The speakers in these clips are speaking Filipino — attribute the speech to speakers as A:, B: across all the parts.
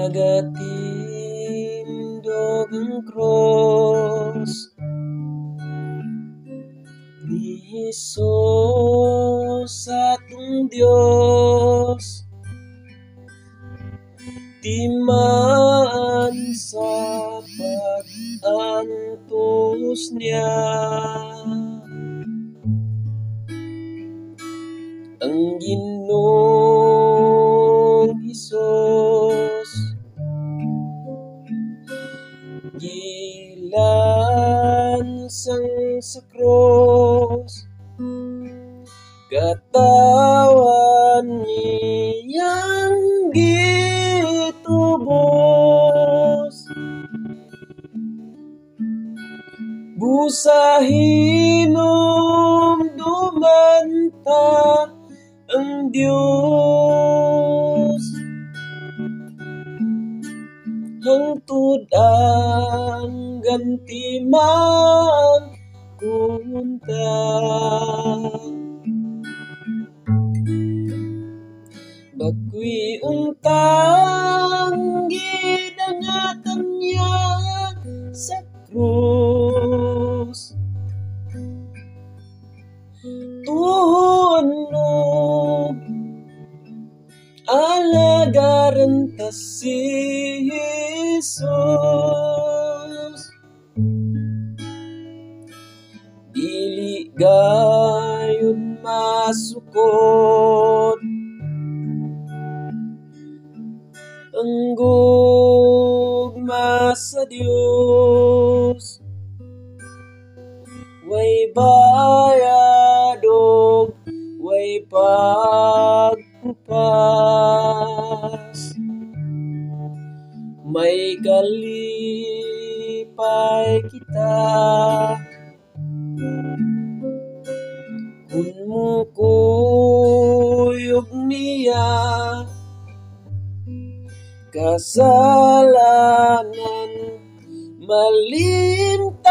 A: pagatindog ang cross ni Jesus atong Dios, timaan sa pag-antos niya. Ang Ginoong Hesus gilansang sa cross, katawan niyang gitubos, busahinom dumanta ang Diyos, hangtod ang gantiman kunta. Bagwi untang gidangatan niya sa krus, tuhunog alagaran ta si Jesus, dili gayon masukot ang gugma sa Dios, way bayadog way pagkupas, may kalipay kita kung mukuyog niya kasalanan, malimtan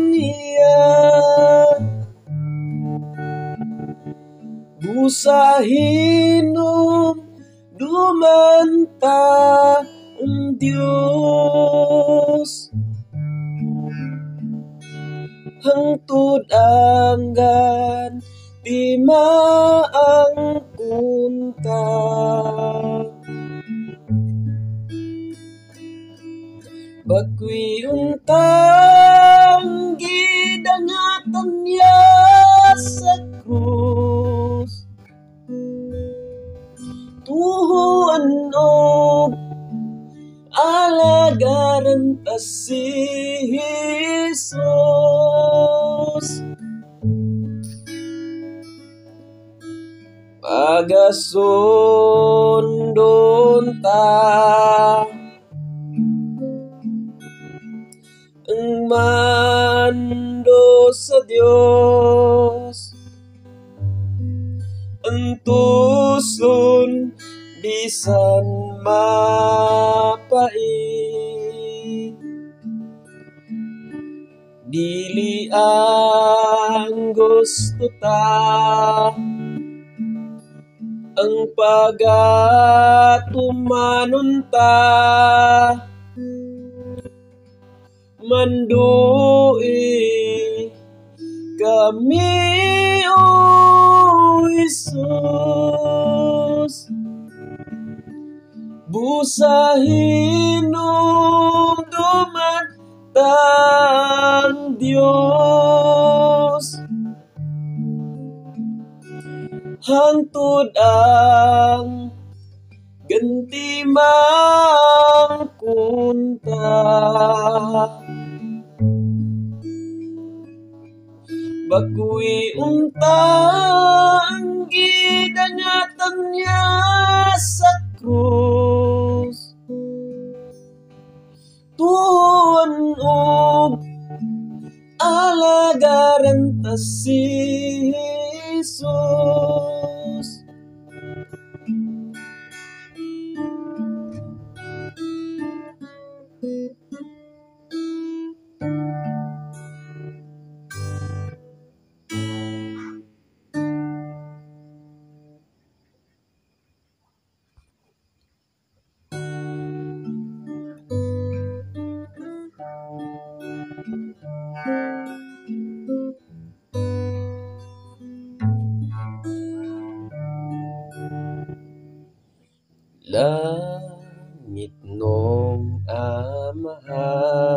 A: niya, busahinom dumanta ang Diyos, hangtod ang gantimaang kunta. Bagwi untang gidangatan niya sa krus, tuhuan og alagaran ta si Jesus, pagasundon ta ang mando sa Dios, ang tuson bisan mapait, dili ang gusto ta ang pagatumanon ta, mandui kami o Jesus, busahinom dumantang Diyos, hangtod ang gantimang kunta. Bagwi untang gidangatan niya sa krus, tuon og alagaran ta si Jesus,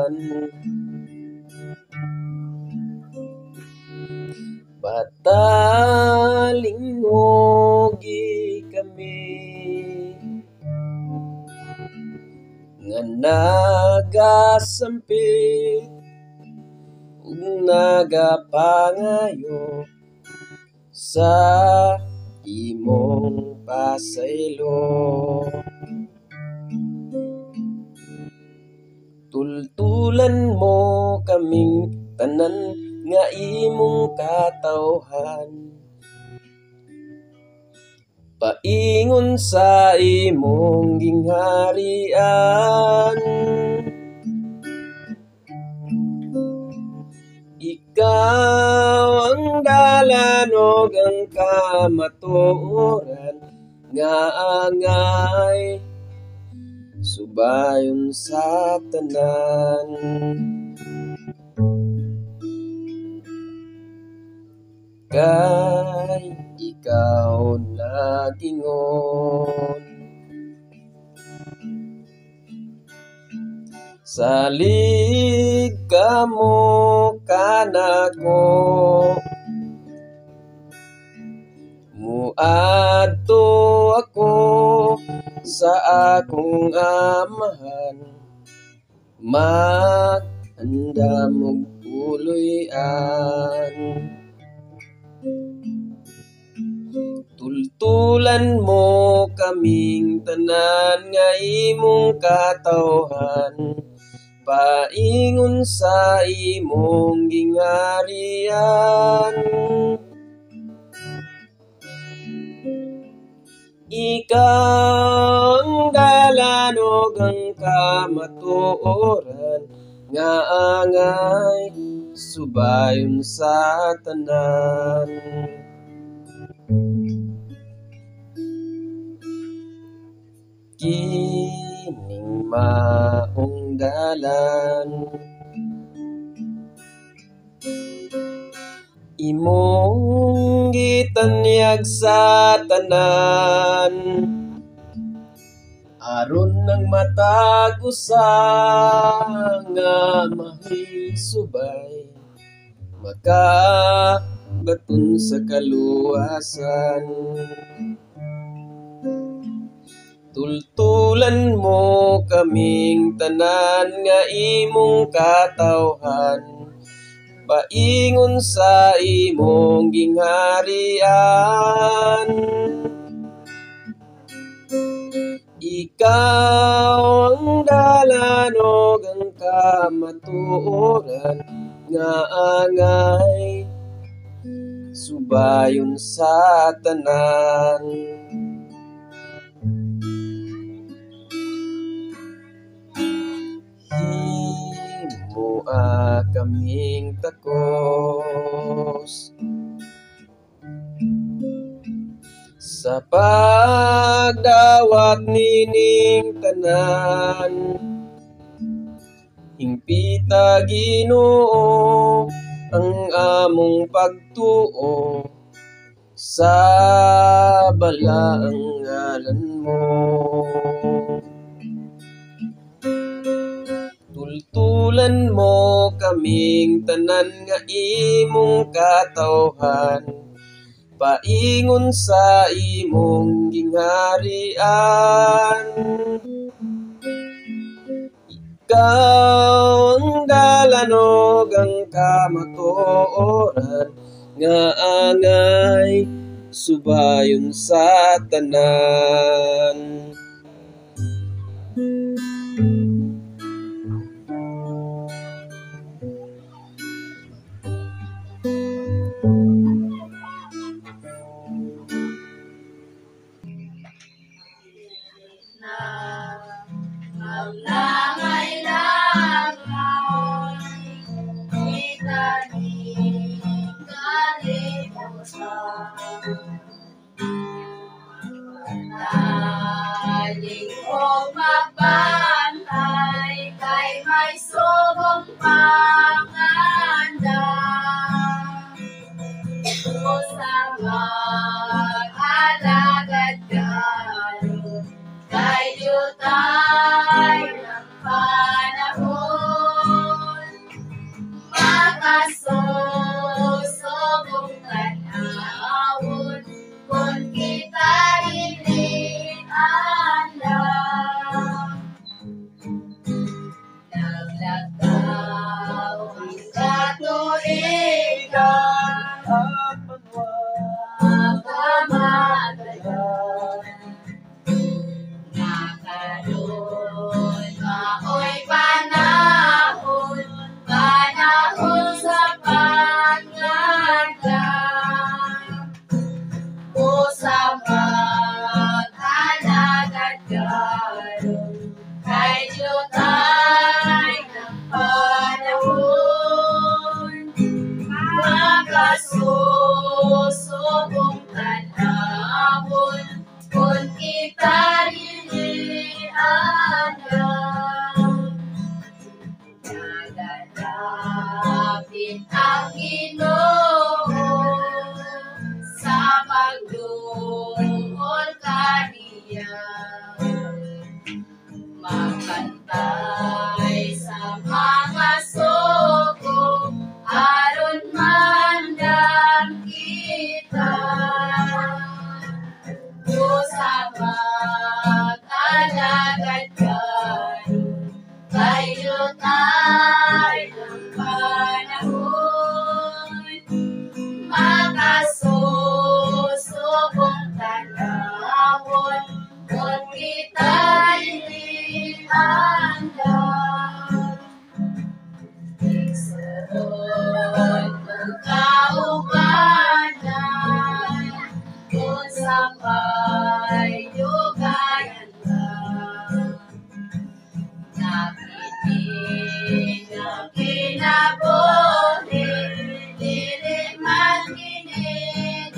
A: tauhan. Patalingogi kami nga nagasampit ug nagapangayo sa imong pasaylo. Tultulan mo kaming tanan nga imong katawhan, paingon sa imong gingharian. Ikaw ang dalan ug ang kamatuoran nga angay subayon sa tanan. Kay ikaw nagingon, salig kamo kanako, muadto ako sa akong amahan, maghanda mong puloy-an. Tultulan mo kaming tanan nga imong katawhan, paingon sa imong gingharian. Ikaw ang dalan ug ang kamatuoran nga angay subayon sa tanan. Kining maong dalan imong gitanyag sa tanan, aron nang matag usa nga mahisubay, makabaton sa kaluwasan. Tultulan mo kaming tanan nga imong katawhan, paingon sa imong gingharian. Ikaw ang dalan ug ang kamatuoran nga angay subayon sa tanan. Himoa kaming takos sa pagdawat nining tanan, hingpita Ginoo ang among pagtuo sa balaang ngalan mo. Tultulan mo kaming tanan nga imong katawhan, paingon sa imong gingharian. Ikaw ang dalan ug ang kamatuoran nga angay subayon sa tanan.
B: Laging kong magbantay kay may subong panganda. O sa mag-alagad kayo kay jutay ng panahon. makasusubong tanawon kung kita dilian lang. Naglagaw ang katuigan
A: at
B: pagkamatagan. Nakaroon mao'y panahon, panahon sa pagngaglang. O sa maghanagad-garon, kay Diyotay ng panahon. Makasusubong tanawon, kung kita dilian lang. Nagalapit ang Ginoo sa pagduol kaniya. Makantay sa mga suko, aron mandam kita. O sa maghanagad-garon, kayo tayo ng panahon. Makasusubong tanawon, kung kita dilian lang. Igsoon mong kaubanan, kung sa payugayan lang. Nakinig ang kinabuhi, dili man ginidayon.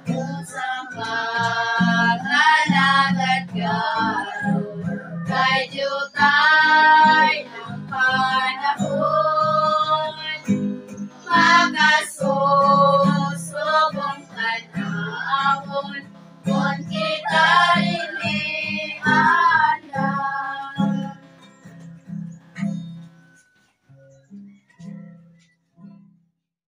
B: Kung sa maghanagad-garon, kay Diyotay ng panahon.